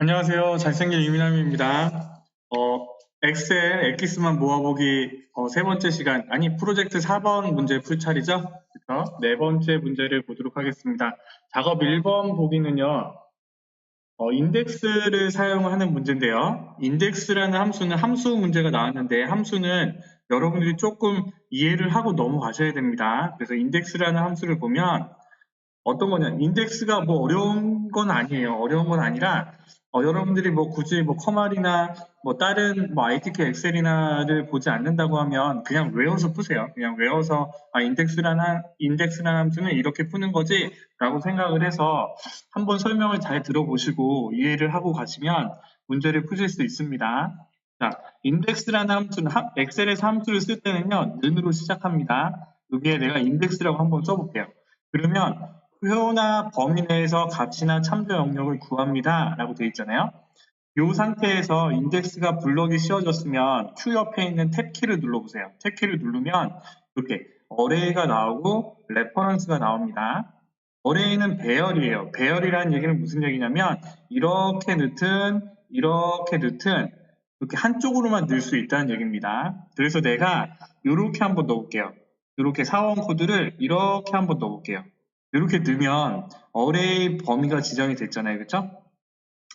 안녕하세요. 잘생긴 유민함입니다. 엑셀 엑기스만 모아보기 세 번째 시간, 아니 프로젝트 4번 문제 풀차례죠? 그래서 네 번째 문제를 보도록 하겠습니다. 작업 1번 보기는요. 인덱스를 사용하는 문제인데요. 인덱스라는 함수는 함수 문제가 나왔는데 함수는 여러분들이 조금 이해를 하고 넘어가셔야 됩니다. 그래서 인덱스라는 함수를 보면 어떤 거냐? 인덱스가 뭐 어려운 건 아니에요. 어려운 건 아니라 여러분들이 뭐 굳이 뭐 커말이나 뭐 다른 뭐 ITK 엑셀이나를 보지 않는다고 하면 그냥 외워서 푸세요. 그냥 외워서 인덱스라는 함수는 이렇게 푸는 거지라고 생각을 해서 한번 설명을 잘 들어보시고 이해를 하고 가시면 문제를 푸실 수 있습니다. 자, 인덱스라는 함수는 엑셀에서 함수를 쓸 때는요, 는으로 시작합니다. 여기에 내가 인덱스라고 한번 써볼게요. 그러면 표나 범위 내에서 값이나 참조 영역을 구합니다. 라고 되어 있잖아요. 이 상태에서 인덱스가 불러기 쉬워졌으면 Q 옆에 있는 탭키를 눌러보세요. 탭키를 누르면 이렇게 어레이가 나오고 레퍼런스가 나옵니다. 어레이는 배열이에요. 배열이라는 얘기는 무슨 얘기냐면 이렇게 넣든 이렇게 한쪽으로만 넣을 수 있다는 얘기입니다. 그래서 내가 이렇게 한번 넣어볼게요. 이렇게 사원 코드를 이렇게 한번 넣어볼게요. 이렇게 넣으면 어레이 범위가 지정이 됐잖아요. 그렇죠?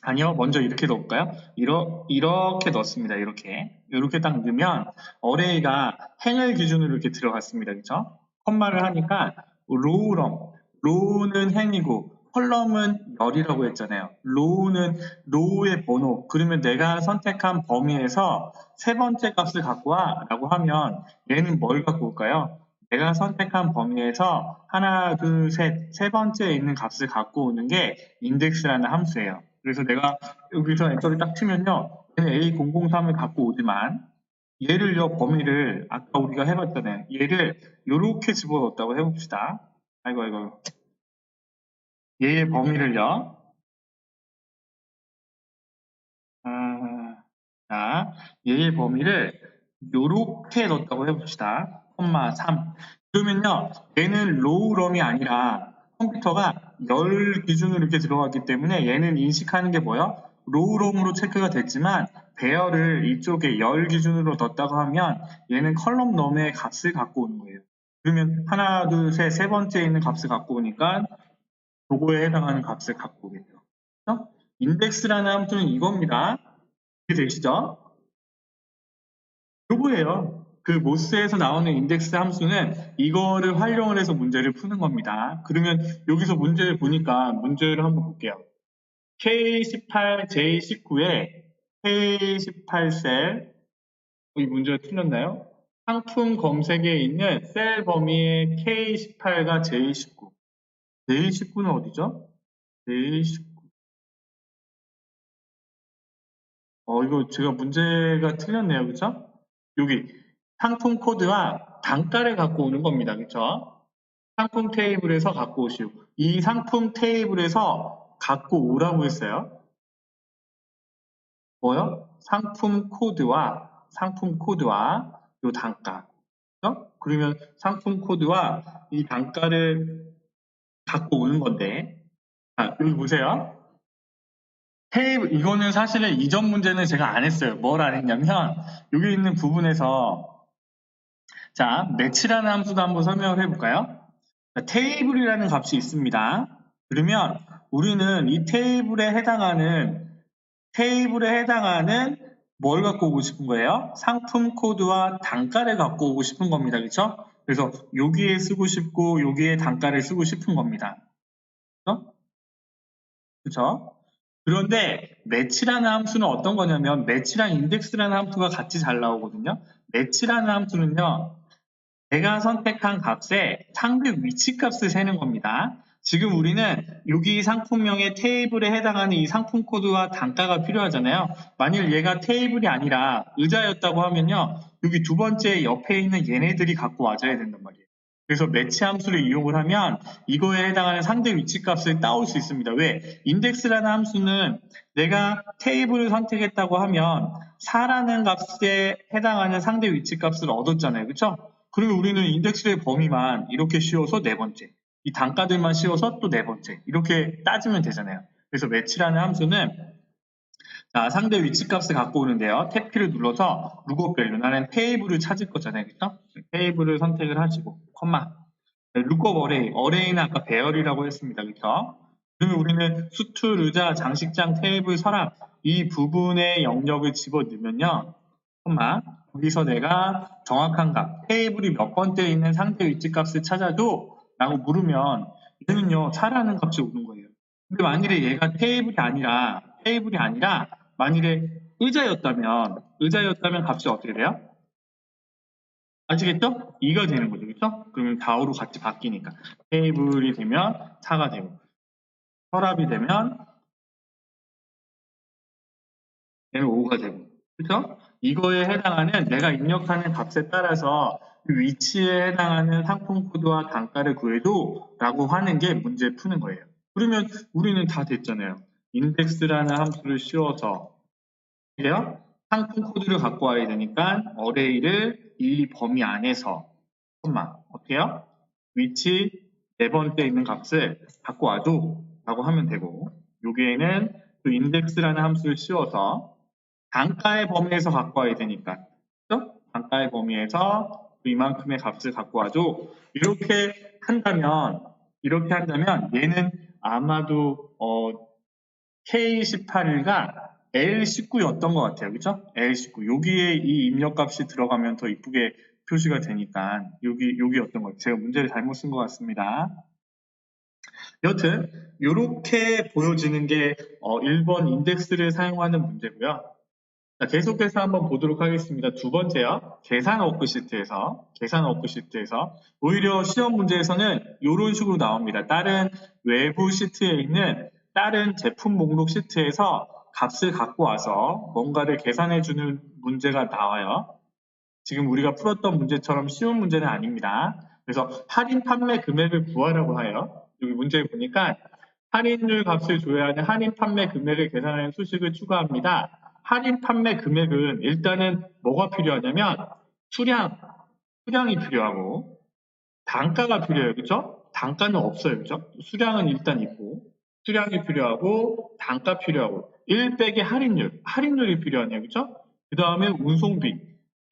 아니요, 먼저 이렇게 넣을까요? 이렇게 넣습니다. 이렇게 딱 넣으면 어레이가 행을 기준으로 이렇게 들어갔습니다. 그렇죠? 컴마를 하니까 로우는 행이고 컬럼은 열이라고 했잖아요. 로우의 번호. 그러면 내가 선택한 범위에서 세 번째 값을 갖고 와라고 하면 얘는 뭘 갖고 올까요? 내가 선택한 범위에서 하나, 둘, 세 번째에 있는 값을 갖고 오는 게 인덱스라는 함수예요. 그래서 내가 여기서 엔터를 딱 치면요. 얘는 A003을 갖고 오지만 얘를요, 범위를 아까 우리가 해봤잖아요. 얘를 이렇게 집어넣었다고 해봅시다. 아이고. 얘의 범위를요. 자, 얘의 범위를 이렇게 넣었다고 해봅시다. 3. 그러면요, 얘는 로우럼이 아니라 컴퓨터가 열 기준으로 이렇게 들어갔기 때문에 얘는 인식하는 게 뭐야? 로우럼으로 체크가 됐지만 배열을 이쪽에 열 기준으로 넣었다고 하면 얘는 컬럼 넘의 값을 갖고 오는 거예요. 그러면 하나, 둘, 세 번째에 있는 값을 갖고 오니까 그거에 해당하는 값을 갖고 오겠죠. 그렇죠? 인덱스라는 함수는 이겁니다. 이해되시죠? 요거예요. 그 모스에서 나오는 인덱스 함수는 이거를 활용을 해서 문제를 푸는 겁니다. 그러면 여기서 문제를 보니까 문제를 한번 볼게요. K18, J19에 K18셀, 이 문제가 틀렸나요? 상품 검색에 있는 셀 범위의 K18과 J19. J19는 어디죠? J19. 이거 제가 문제가 틀렸네요. 그쵸? 여기 상품 코드와 단가를 갖고 오는 겁니다. 그쵸? 상품 테이블에서 갖고 오시고 이 상품 테이블에서 갖고 오라고 했어요. 뭐요? 상품 코드와 요 단가. 그죠? 그러면 상품 코드와 이 단가를 갖고 오는 건데 여기 보세요. 테이블 이거는 사실은 이전 문제는 제가 안 했어요. 뭘 안 했냐면 여기 있는 부분에서 자 매치라는 함수도 한번 설명을 해볼까요? 자, 테이블이라는 값이 있습니다. 그러면 우리는 이 테이블에 해당하는 뭘 갖고 오고 싶은 거예요? 상품 코드와 단가를 갖고 오고 싶은 겁니다. 그렇죠? 그래서 여기에 쓰고 싶고 여기에 단가를 쓰고 싶은 겁니다. 그렇죠? 그런데 매치라는 함수는 어떤 거냐면 매치랑 인덱스라는 함수가 같이 잘 나오거든요. 매치라는 함수는요. 내가 선택한 값에 상대 위치 값을 세는 겁니다. 지금 우리는 여기 상품명의 테이블에 해당하는 이 상품 코드와 단가가 필요하잖아요. 만일 얘가 테이블이 아니라 의자였다고 하면요. 여기 두 번째 옆에 있는 얘네들이 갖고 와줘야 된단 말이에요. 그래서 매치 함수를 이용을 하면 이거에 해당하는 상대 위치 값을 따올 수 있습니다. 왜? 인덱스라는 함수는 내가 테이블을 선택했다고 하면 4라는 값에 해당하는 상대 위치 값을 얻었잖아요. 그렇죠? 그러면 우리는 인덱스의 범위만 이렇게 씌워서 네 번째, 이 단가들만 씌워서 또 네 번째 이렇게 따지면 되잖아요. 그래서 매치라는 함수는 자, 상대 위치값을 갖고 오는데요. 탭 키를 눌러서 룩업 밸류, 나는 테이블을 찾을 거잖아요. 그죠? 테이블을 선택을 하시고, 컴마. 룩업 어레이, 어레이는 아까 배열이라고 했습니다. 그죠? 그러면 우리는 수투, 르자, 장식장, 테이블, 서랍 이 부분의 영역을 집어넣으면요. 컴마. 여기서 내가 정확한 값, 테이블이 몇 번째 있는 상대 위치값을 찾아도 라고 물으면 얘는요, 4라는 값이 오는 거예요. 근데 만일에 얘가 테이블이 아니라 만일에 의자였다면 값이 어떻게 돼요? 아시겠죠? 2가 되는 거죠. 그렇죠? 그러면 다우로 같이 바뀌니까 테이블이 되면 4가 되고 서랍이 되면 얘는 5가 되고 그렇죠? 이거에 해당하는 내가 입력하는 값에 따라서 그 위치에 해당하는 상품 코드와 단가를 구해도 라고 하는 게 문제 푸는 거예요. 그러면 우리는 다 됐잖아요. 인덱스라는 함수를 씌워서 그래요? 상품 코드를 갖고 와야 되니까 어레이를 이 범위 안에서 어때요? 위치 네 번째 있는 값을 갖고 와줘 라고 하면 되고 여기에는 또 인덱스라는 함수를 씌워서 단가의 범위에서 갖고 와야 되니까 그렇죠? 단가의 범위에서 이만큼의 값을 갖고 와줘 이렇게 한다면 얘는 아마도 K18가 L19였던 것 같아요. 그죠? L19. 여기에 이 입력값이 들어가면 더 이쁘게 표시가 되니까 여기였던 것 같아요. 제가 문제를 잘못 쓴 것 같습니다. 여튼 이렇게 보여지는 게 1번 인덱스를 사용하는 문제고요. 자, 계속해서 한번 보도록 하겠습니다. 두 번째요. 계산 워크시트에서 오히려 시험 문제에서는 이런 식으로 나옵니다. 다른 외부 시트에 있는 다른 제품 목록 시트에서 값을 갖고 와서 뭔가를 계산해 주는 문제가 나와요. 지금 우리가 풀었던 문제처럼 쉬운 문제는 아닙니다. 그래서 할인 판매 금액을 구하라고 해요. 여기 문제를 보니까 할인율 값을 줘야 하는 할인 판매 금액을 계산하는 수식을 추가합니다. 할인 판매 금액은 일단은 뭐가 필요하냐면 수량이 필요하고 단가가 필요해요. 그렇죠? 단가는 없어요. 그렇죠? 수량은 일단 있고 수량이 필요하고 단가 필요하고 1 빼기 할인율이 필요하네요. 그렇죠? 그 다음에 운송비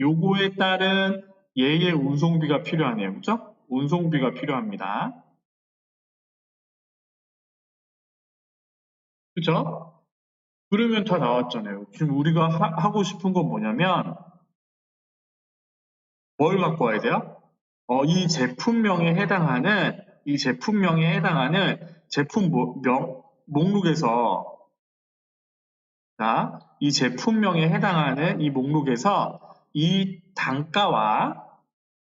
요거에 따른 얘의 운송비가 필요하네요. 그렇죠? 운송비가 필요합니다. 그렇죠? 그러면 다 나왔잖아요. 지금 우리가 하고 싶은 건 뭐냐면 뭘 갖고 와야 돼요? 이 제품명에 해당하는 제품 목록에서 자, 이 제품명에 해당하는 이 목록에서 이 단가와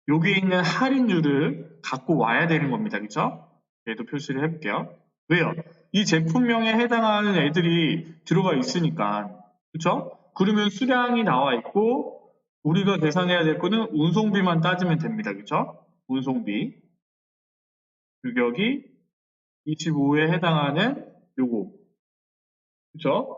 여기에 있는 할인율을 갖고 와야 되는 겁니다. 그렇죠? 얘도 표시를 해볼게요. 왜요? 이 제품명에 해당하는 애들이 들어가 있으니까 그렇죠? 그러면 수량이 나와 있고 우리가 계산해야 될 거는 운송비만 따지면 됩니다. 그렇죠? 운송비 규격이 25에 해당하는 요거 그렇죠?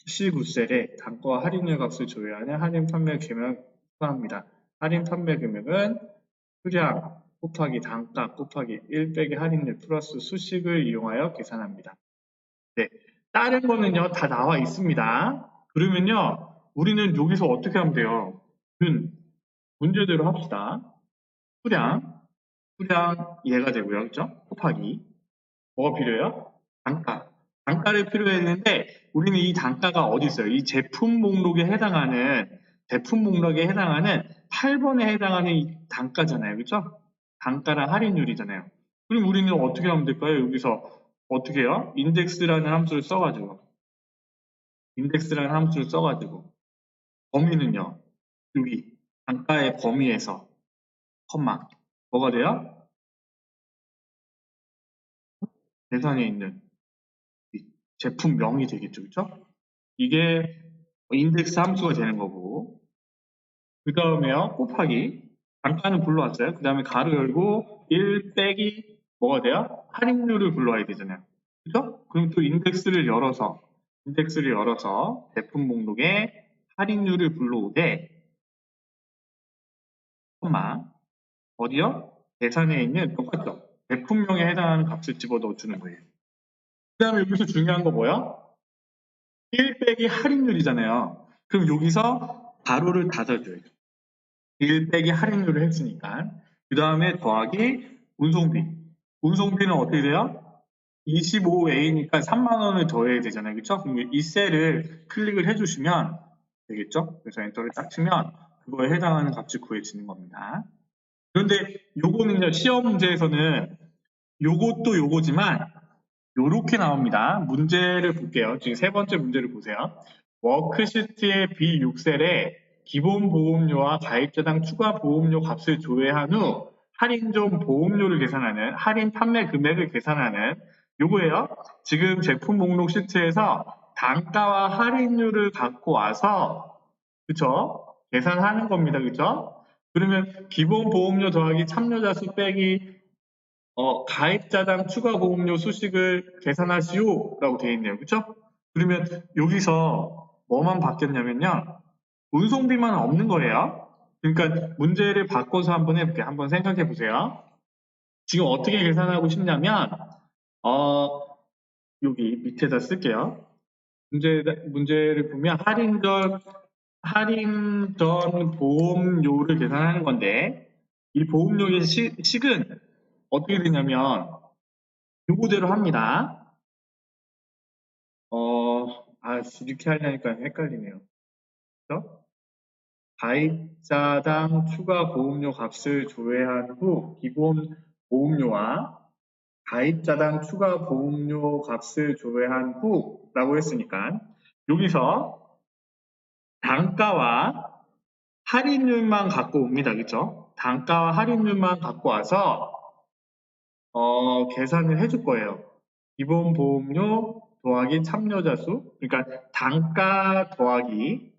19셀에 단가와 할인율 값을 조회하는 할인 판매 금액 추가합니다. 할인 판매 금액은 수량 곱하기 단가 곱하기 1 빼기 할인율 플러스 수식을 이용하여 계산합니다. 네, 다른 거는요 다 나와 있습니다. 그러면요 우리는 여기서 어떻게 하면 돼요? 문제대로 합시다. 수량 얘가 되고요. 그렇죠? 곱하기 뭐가 필요해요? 단가를 필요했는데 우리는 이 단가가 어디 있어요? 이 제품 목록에 해당하는 8번에 해당하는 이 단가잖아요. 그렇죠? 단가랑 할인율이잖아요. 그럼 우리는 어떻게 하면 될까요? 여기서 어떻게 해요? 인덱스라는 함수를 써가지고 범위는요. 여기 단가의 범위에서 컴마 뭐가 돼요? 계산에 있는 이 제품명이 되겠죠. 그렇죠? 이게 인덱스 함수가 되는 거고 그 다음에요 곱하기 단가는 불러왔어요. 그 다음에 가로 열고 1 빼기 뭐가 돼요? 할인율을 불러와야 되잖아요. 그죠? 그럼 또 인덱스를 열어서 제품 목록에 할인율을 불러오되 콤마 어디요? 계산에 있는 똑같죠? 제품명에 해당하는 값을 집어넣어 주는 거예요. 그 다음에 여기서 중요한 거 뭐야? 1 빼기 할인율이잖아요. 그럼 여기서 가로를 닫아줘요. 1 빼기 할인율을 했으니까. 그 다음에 더하기 운송비. 운송비는 어떻게 돼요? 25A니까 3만원을 더해야 되잖아요. 그쵸? 그럼 이 셀을 클릭을 해주시면 되겠죠? 그래서 엔터를 딱 치면 그거에 해당하는 값을 구해지는 겁니다. 그런데 요거는요, 시험 문제에서는 요것도 요거지만 요렇게 나옵니다. 문제를 볼게요. 지금 세 번째 문제를 보세요. 워크시트의 B6셀에 기본 보험료와 가입자당 추가 보험료 값을 조회한 후 할인점 보험료를 계산하는 할인 판매 금액을 계산하는 요거예요. 지금 제품 목록 시트에서 단가와 할인율을 갖고 와서 그쵸? 계산하는 겁니다. 그쵸? 그러면 기본 보험료 더하기 참여자 수 빼기 가입자당 추가 보험료 수식을 계산하시오 라고 되어 있네요. 그쵸? 그러면 여기서 뭐만 바뀌었냐면요. 운송비만 없는 거예요. 그러니까 문제를 바꿔서 한번 해볼게요. 한번 생각해 보세요. 지금 어떻게 계산하고 싶냐면 여기 밑에다 쓸게요. 문제를 보면 할인 전 보험료를 계산하는 건데 이 보험료의 식은 어떻게 되냐면 요거대로 합니다. 이렇게 하려니까 헷갈리네요. 그렇죠? 가입자당 추가 보험료 값을 조회한 후 기본 보험료와 가입자당 추가 보험료 값을 조회한 후라고 했으니까 여기서 단가와 할인율만 갖고 옵니다. 그렇죠? 단가와 할인율만 갖고 와서 계산을 해줄 거예요. 기본 보험료 더하기 참여자 수, 그러니까 단가 더하기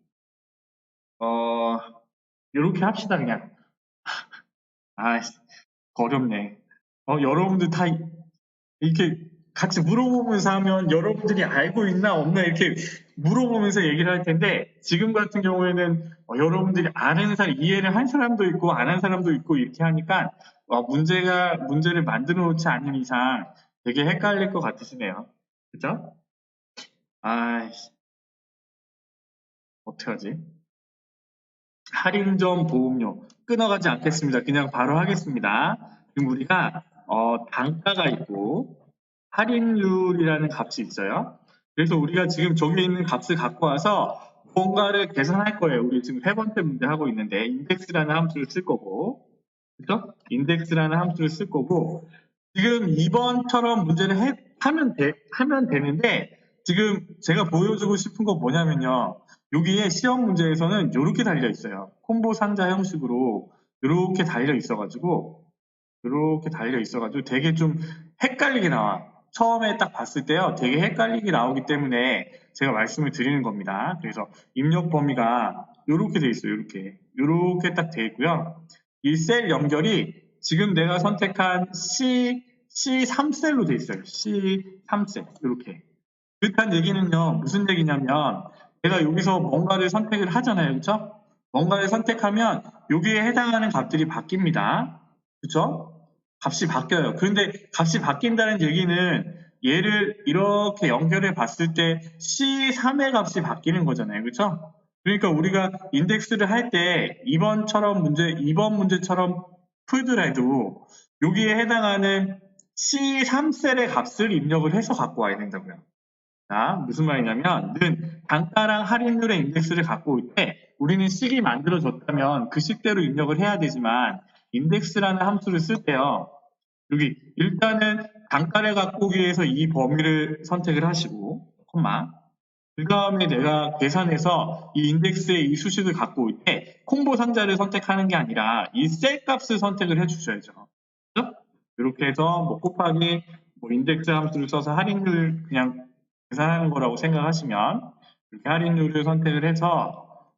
이렇게 합시다 그냥. 어렵네. 여러분들 다 이렇게 같이 물어보면서 하면 여러분들이 알고 있나 없나 이렇게 물어보면서 얘기를 할 텐데 지금 같은 경우에는 여러분들이 아는 사람, 이해를 한 사람도 있고 안 한 사람도 있고 이렇게 하니까 문제를 만들어 놓지 않는 이상 되게 헷갈릴 것 같으시네요. 그죠? 어떡하지? 할인점 보험료 끊어가지 않겠습니다. 그냥 바로 하겠습니다. 지금 우리가 단가가 있고 할인율이라는 값이 있어요. 그래서 우리가 지금 저기 있는 값을 갖고 와서 뭔가를 계산할 거예요. 우리 지금 세 번째 문제 하고 있는데 인덱스라는 함수를 쓸 거고 그렇죠? 인덱스라는 함수를 쓸 거고 지금 2번처럼 문제를 하면 되는데 지금 제가 보여주고 싶은 거 뭐냐면요. 여기에 시험 문제에서는 이렇게 달려 있어요. 콤보 상자 형식으로 이렇게 달려 있어가지고 되게 좀 헷갈리게 나와. 처음에 딱 봤을 때요. 되게 헷갈리게 나오기 때문에 제가 말씀을 드리는 겁니다. 그래서 입력 범위가 이렇게 돼 있어요. 이렇게 딱 돼 있고요. 이 셀 연결이 지금 내가 선택한 C3셀로 돼 있어요. C3셀 이렇게. 그렇다는 얘기는요. 무슨 얘기냐면 내가 여기서 뭔가를 선택을 하잖아요. 그렇죠? 뭔가를 선택하면 여기에 해당하는 값들이 바뀝니다. 그렇죠? 값이 바뀌어요. 그런데 값이 바뀐다는 얘기는 얘를 이렇게 연결해 봤을 때 C3의 값이 바뀌는 거잖아요. 그렇죠? 그러니까 우리가 인덱스를 할 때 2번 문제처럼 풀더라도 여기에 해당하는 C3셀의 값을 입력을 해서 갖고 와야 된다고요. 자, 무슨 말이냐면 단가랑 할인율의 인덱스를 갖고 올 때 우리는 식이 만들어졌다면 그 식대로 입력을 해야 되지만 인덱스라는 함수를 쓸 때요. 여기 일단은 단가를 갖고 오기 위해서 이 범위를 선택을 하시고 콤마 그 다음에 내가 계산해서 이 인덱스에 이 수식을 갖고 올 때 콤보 상자를 선택하는 게 아니라 이 셀 값을 선택을 해 주셔야죠. 그렇죠? 이렇게 해서 곱하기 인덱스 함수를 써서 할인율 그냥 계산하는 거라고 생각하시면 이렇게 할인율을 선택을 해서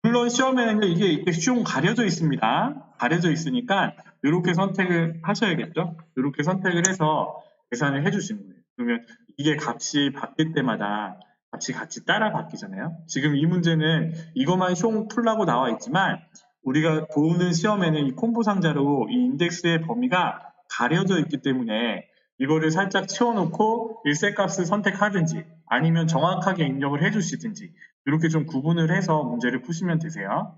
물론 시험에는 이게 이렇게 슝 가려져 있습니다. 가려져 있으니까 이렇게 선택을 하셔야겠죠. 이렇게 선택을 해서 계산을 해주시는 거예요. 그러면 이게 값이 바뀔 때마다 값이 같이 따라 바뀌잖아요. 지금 이 문제는 이것만 슝 풀라고 나와 있지만 우리가 보는 시험에는 이 콤보 상자로 이 인덱스의 범위가 가려져 있기 때문에 이거를 살짝 치워놓고 일세값을 선택하든지 아니면 정확하게 입력을 해주시든지 이렇게 좀 구분을 해서 문제를 푸시면 되세요.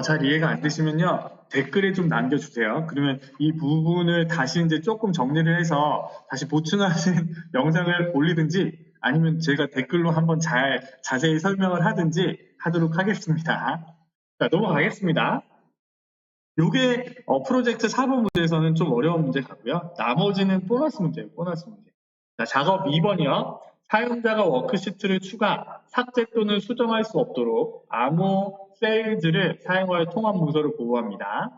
잘 이해가 안 되시면요, 댓글에 좀 남겨주세요. 그러면 이 부분을 다시 이제 조금 정리를 해서 다시 보충하신 영상을 올리든지 아니면 제가 댓글로 한번 자세히 설명을 하든지 하도록 하겠습니다. 자, 넘어가겠습니다. 요게 프로젝트 4번 문제에서는 좀 어려운 문제 같고요. 나머지는 보너스 문제예요. 보너스 문제. 자, 작업 2번이요. 사용자가 워크시트를 추가, 삭제 또는 수정할 수 없도록 암호 세일즈를 사용하여 통합 문서를 보호합니다.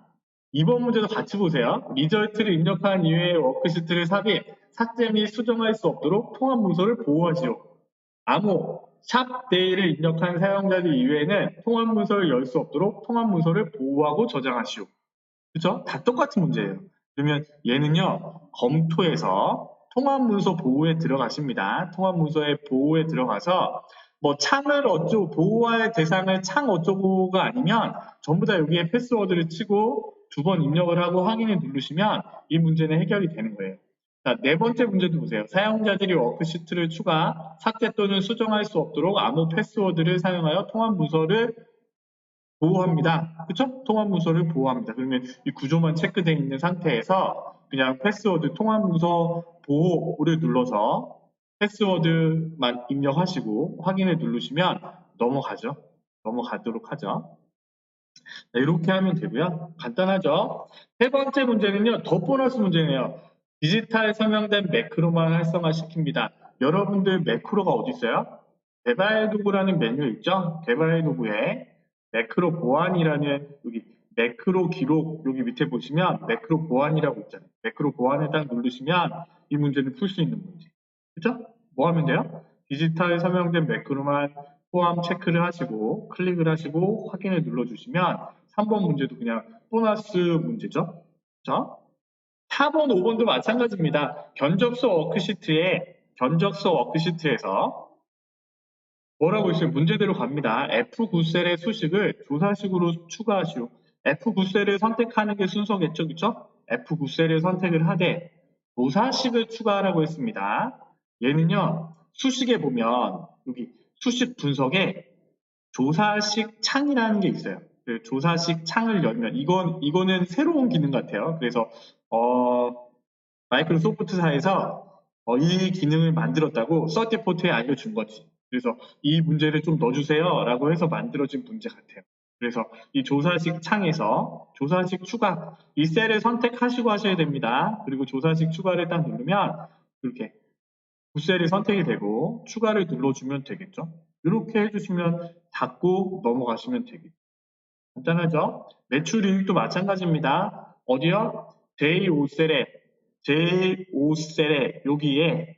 2번 문제도 같이 보세요. 리절트를 입력한 이후에 워크시트를 삽입, 삭제 및 수정할 수 없도록 통합 문서를 보호하시오. 암호 샵 데이를 입력한 사용자들 이외에는 통합 문서를 열 수 없도록 통합 문서를 보호하고 저장하시오. 그죠? 다 똑같은 문제예요. 그러면 얘는요, 검토해서 통합 문서 보호에 들어가십니다. 통합 문서의 보호에 들어가서 뭐 창을 어쩌고 보호할 대상을 창 어쩌고가 아니면 전부 다 여기에 패스워드를 치고 2번 입력을 하고 확인을 누르시면 이 문제는 해결이 되는 거예요. 자, 네 번째 문제도 보세요. 사용자들이 워크시트를 추가, 삭제 또는 수정할 수 없도록 암호 패스워드를 사용하여 통합 문서를 보호합니다. 그쵸? 통합 문서를 보호합니다. 그러면 이 구조만 체크되어 있는 상태에서 그냥 패스워드 통합 문서 보호를 눌러서 패스워드만 입력하시고 확인을 누르시면 넘어가죠. 넘어가도록 하죠. 자, 이렇게 하면 되고요. 간단하죠? 세 번째 문제는요, 더 보너스 문제네요. 디지털 서명된 매크로만 활성화시킵니다. 여러분들 매크로가 어디 있어요? 개발 도구라는 메뉴 있죠? 개발 도구에 매크로 보안이라는 여기 매크로 기록 여기 밑에 보시면 매크로 보안이라고 있잖아요. 매크로 보안을 딱 누르시면 이 문제를 풀 수 있는 문제. 그죠? 뭐 하면 돼요? 디지털 서명된 매크로만 포함 체크를 하시고 클릭을 하시고 확인을 눌러주시면 3번 문제도 그냥 보너스 문제죠. 자, 4번, 5번도 마찬가지입니다. 견적서 워크시트에서 뭐라고 있어요? 문제대로 갑니다. F9셀의 수식을 조사식으로 추가하시오. F9셀을 선택하는 게 순서겠죠, 그쵸? F9셀을 선택을 하되 조사식을 추가하라고 했습니다. 얘는요, 수식에 보면 여기 수식 분석에 조사식 창이라는 게 있어요. 그 조사식 창을 열면 이거는 새로운 기능 같아요. 그래서 마이크로소프트사에서 이 기능을 만들었다고 서티포트에 알려준 거지. 그래서 이 문제를 좀 넣어주세요 라고 해서 만들어진 문제 같아요. 그래서 이 조사식 창에서 조사식 추가 이 셀을 선택하시고 하셔야 됩니다. 그리고 조사식 추가를 딱 누르면 이렇게 9셀이 선택이 되고 추가를 눌러주면 되겠죠. 이렇게 해주시면 닫고 넘어가시면 되겠죠. 간단하죠? 매출 이익도 마찬가지입니다. 어디요? J5셀에 여기에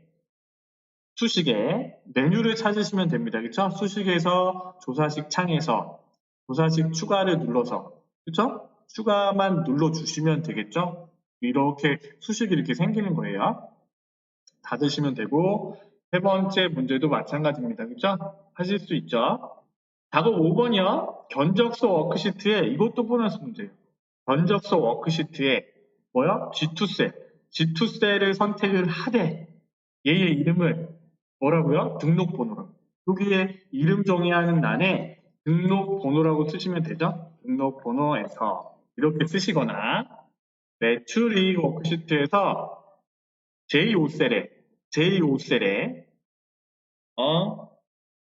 수식에 메뉴를 찾으시면 됩니다. 그렇죠? 수식에서 조사식 창에서 조사식 추가를 눌러서 그렇죠? 추가만 눌러주시면 되겠죠? 이렇게 수식이 이렇게 생기는 거예요. 닫으시면 되고 세 번째 문제도 마찬가지입니다. 그렇죠? 하실 수 있죠? 작업 5번이요. 견적서 워크시트에 이것도 보너스 문제예요. 견적서 워크시트에 뭐야? G2셀을 선택을 하되 얘의 이름을 뭐라고요? 등록번호라고. 여기에 이름 정의하는欄에 등록번호라고 쓰시면 되죠? 등록번호에서 이렇게 쓰시거나 매출이익 워크시트에서 J5셀에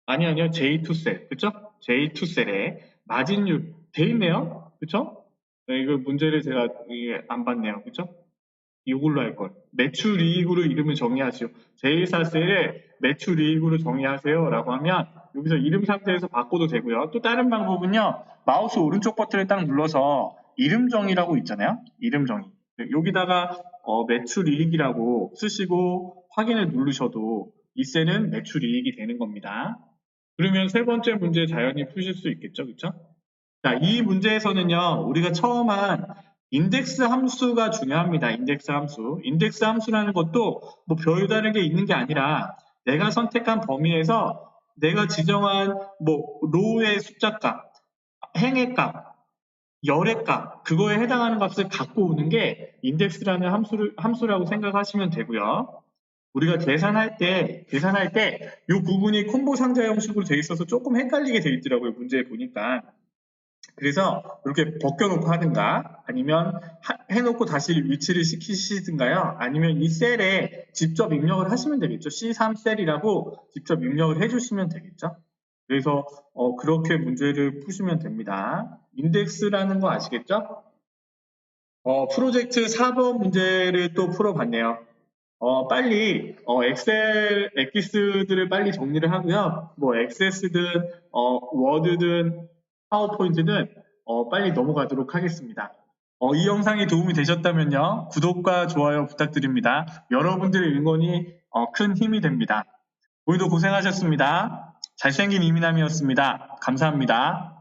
아니요 J2셀 그쵸? J2셀에 마진율 돼 있네요 그쵸? 이거 문제를 제가 안 봤네요 그쵸? 이걸로 할 걸. 매출이익으로 이름을 정의하시오. 제1사셀에 매출이익으로 정의하세요 라고 하면 여기서 이름 상태에서 바꿔도 되고요. 또 다른 방법은요. 마우스 오른쪽 버튼을 딱 눌러서 이름 정의라고 있잖아요. 이름 정의. 여기다가 매출이익이라고 쓰시고 확인을 누르셔도 이 셀은 매출이익이 되는 겁니다. 그러면 세 번째 문제 자연히 푸실 수 있겠죠. 그쵸? 자, 이 문제에서는요. 우리가 처음 한 인덱스 함수가 중요합니다. 인덱스 함수. 인덱스 함수라는 것도 뭐 별다른 게 있는 게 아니라 내가 선택한 범위에서 내가 지정한 뭐 로우의 숫자값 행의 값, 열의 값, 그거에 해당하는 값을 갖고 오는 게 인덱스라는 함수라고 생각하시면 되고요. 우리가 계산할 때 이 부분이 콤보 상자 형식으로 돼 있어서 조금 헷갈리게 돼 있더라고요. 문제에 보니까. 그래서 이렇게 벗겨놓고 하든가 아니면 해놓고 다시 위치를 시키시든가요. 아니면 이 셀에 직접 입력을 하시면 되겠죠. C3셀이라고 직접 입력을 해주시면 되겠죠. 그래서 그렇게 문제를 푸시면 됩니다. 인덱스라는 거 아시겠죠? 프로젝트 4번 문제를 또 풀어봤네요. 빨리 엑셀 엑기스들을 빨리 정리를 하고요. 뭐 액세스든 워드든 파워포인트든 빨리 넘어가도록 하겠습니다. 이 영상이 도움이 되셨다면요. 구독과 좋아요 부탁드립니다. 여러분들의 응원이 큰 힘이 됩니다. 오늘도 고생하셨습니다. 잘생긴 이민남이었습니다. 감사합니다.